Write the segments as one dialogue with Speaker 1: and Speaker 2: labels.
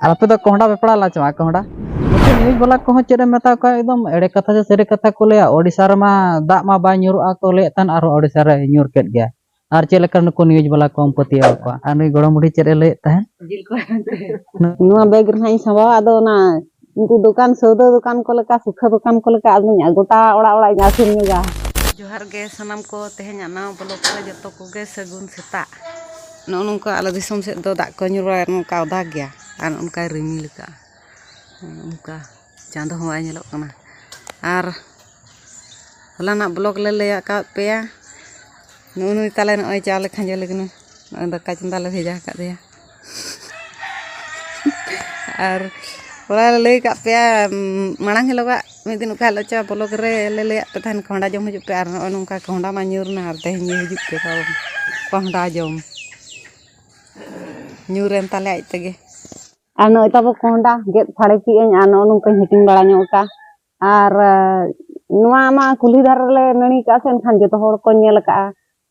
Speaker 1: आपे तो कोहड़ा बेपड़ा ला चवा कोहड़ा न्यूज वाला को चेरे मेता को एकदम एड़े कथा से सेरे कथा को ले ओडिसा रे मा दाग मा बा ᱧᱩᱨᱩᱜᱼᱟ को ले तन आरो ओडिसा रे ᱧᱩᱨ केट गया आर चे लेकर नुको न्यूज वाला को पतिया को आ नुई गड़म बुढ़ी चेरे ले तहे
Speaker 2: नुआ बैग रहाई सवा आदो ना उनको दुकान सौदा दुकान को लेका सुखा दुकान को लेका आदमी गोटा ओड़ा ओड़ा आसिन नुगा जोहार गे सनम को तेहें ना ब्लॉक को जतो को गे सगुन सेता नोनका आला दिसम से दो दाग को ᱧᱩᱨ नोका उदा गया आर उनका रिमिल का उनका चांदो हो आइलो कना आर हलाना ब्लॉक ले ले का पेया नुनु ताले नय चाले खंजे लगन दका चंदा ले भेजा का दिया आर ओला ले का पेया मांग हेलोगा मिद दिन का लचा ब्लॉक रे ले तहन कोंडा जम हजु पे आर नोका कोंडा मा ᱧᱩᱨ ना आर तेहें हजु पे कोंडा जम ᱧᱩᱨᱮन ताले aj tege आर नय तब कोंडा गेट फाड़े की आर नोका हिटिंग बड़ा ᱧᱚᱜ आर नुआ मा कुली दार ले नणी का सेन खान जतो होड़ को नेल का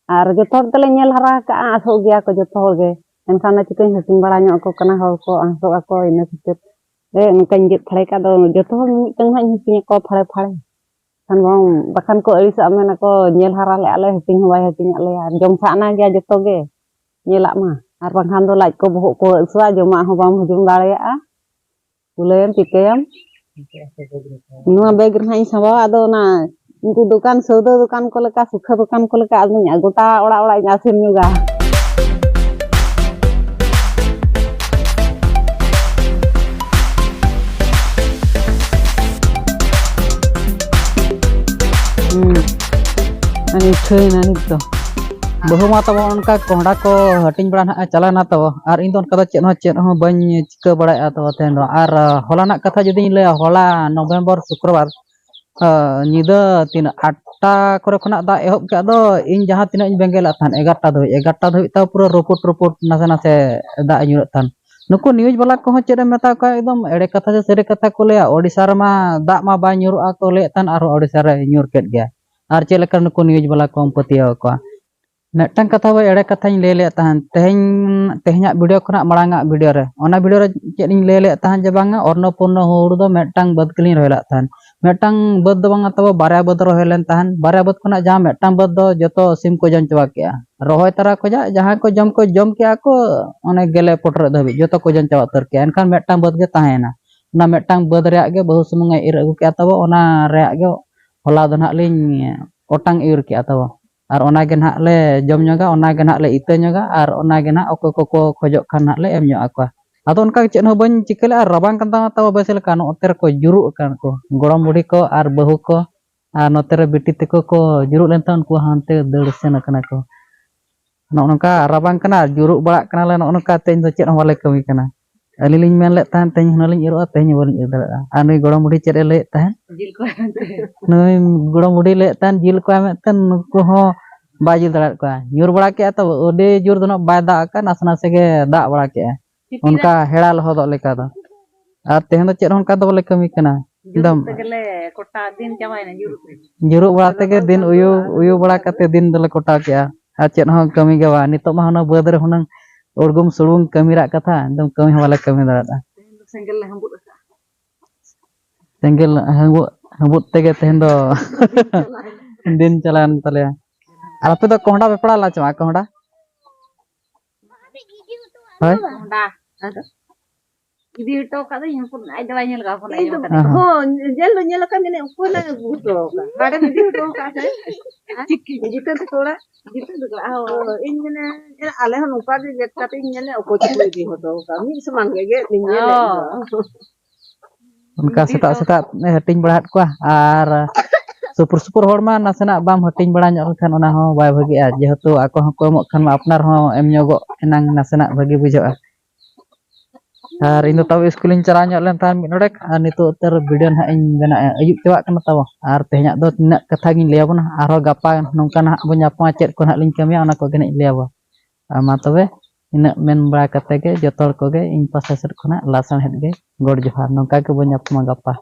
Speaker 2: आर जतो होड़ तले नेल हरा का आसो गया को जतो होड़ गे एनखान चिकन हिटिंग बड़ा ᱧᱚᱜ को कना होड़ को आसो को इन खातिर ए नका गेट फाड़े का दो जतो होड़ मिटन हा हिटिंग को फाड़े फाड़े खान बखान को अइस आमेना को नेल हरा ले आले हिटिंग हो बाय हिटिंग आले जम साना गया जतो गे नेला मा आर बखान दो लाज को बहो को सुआ जमा हो बाम हजम दाड़ेया बुलेन चिकेम नुआ बैग रहाई सवा आदो ना उनको दुकान सौदा दुकान को लेका सुखा दुकान को लेका आदमी गोटा ओड़ा ओड़ा आसिन नुगा ani thei na nik to बहु मा तब उनका कोहड़ा को हटिंग बड़ा ना चलाना तब और इन दोन कदा चेत हो बन चिका बड़ा तब तेन और हलाना कथा जदि ले हला नवेम्बर शुक्रवार निदा तीन 8टा करे खना दा एहब के दो इन जहां तीन इन बेंगेला थान 11टा धोई ता पूरा रोपोट नासे नासे दा ᱧᱩᱨ थान नुको न्यूज वाला को चेरे मेता को एकदम एड़े कथा से सेरे कथा को ले ओडिसा रे मा दाग मा बा ᱧᱩᱨᱩᱜᱼᱟ को ले तन आरो ओडिसा रे ᱧᱩᱨ केट गया आर चे लेकर नुको न्यूज वाला को पतिया को मेटन कथा वो एड़े कथा ले ले तहन तेहें वीडियो खना मांगा वीडियो रे ओना वीडियो रे चेद ले ले तहन जे बांगा अर्णपूर्ण होड़ दो मेटन बद कलिन रोयला तहन मेटन बद दो बांगा तब बारया बद रोयलेन तहन बारया बद खना जहां मेटन बद दो जतो सिम को जम चवा के रोहय तारा को जा जहां को जम के को ओने गेले पोटर धबी जतो को जम चवा तर के एनखान मेटन बद के ताहेना ना मेटन बद रे गे बहु सुमुंगे ir अगु के तब ओना रे गे होला दो ना लिन ओटांग इर के तब और ओनागे ना ले जम ᱧᱚᱜᱟ ओनागे ना ले इते ᱧᱚᱜᱟ और ओनागे ना ओको को खोजो खान ना ले एम ᱧᱚᱜ आको आदो उनका चेन हो बन चिकले और रबांग कंता तब बेसल का नोतेर को जुरु कान को गड़म बुढ़ी को और बहु को और नोतेर बिटी तको को जुरु लेनता उनको हानते दड़ सेन कना को नोनका रबांग कना जुरु बड़ा कना ले नोनका तेन दो चेन वाले कमी कना अली लिंग मेन ले तान तेन हनलिंग इरो तेन बोलिंग इर दड़ा आ नई गड़म बुढ़ी चेरे ले तान जिल को नई गड़म बुढ़ी ले तान जिल को मेतन को हो बाजिल दड़ा को ᱧᱩᱨ बड़ा के तो ओडे जोर दनो बाय दा का नासना से के दा बड़ा के उनका हेड़ा लहद लेका दा और तेहन चेर उनका दो बोले कमी कना एकदम तगले कोटा दिन चावायना जुरु बड़ा के दिन उयु बड़ा कते दिन दले कोटा के आ चेर हो कमी के बा नितो मा हना बद रे हुनंग उड़गुम सुड़ुंग कमी रा कथा एकदम कमी वाला कमी दड़ा सेंगल हंबुत तेगे तेहन दो दिन चलान तले आपे तो कोहड़ा बेपड़ा ला चवा कोहड़ा हाय कोहड़ा इदी तो का दो यहां पर आई दवा नेल का फोन आई हो जेल का ने ऊपर ना गुतो का बाड़े में तो का से चिक्की जिते थोड़ा जिते तो इन ने आले हन ऊपर जे गेट का इन ने ओको चिक्की दी हो तो का मी समान गे ने उनका सेता हटिंग बढ़ात को और सुपुर होड़ मा नासेना बाम हटिंग बड़ा खान ओना हो बाय भागी जेहेतु आको हो को खान अपनार हो एम ᱧᱚᱜᱚ एनांग नासेना भागी बुझा और इन तब स्कूलिंग चला लेन तान मिनोड़े और नितो तर वीडियो ना इन बना अयुब चवा कना तब और तेहना दो तिना कथा गिन लेबना आरो गापा नोंका ना बन्यापा चेत को ना लिंग कमिया ओना को गने लेबा मा तबे इन मेन बड़ा कते के जतोर को गे इन पासे सर खना लासन हेद गे गोड़ जोहार नोंका के बन्यापा गापा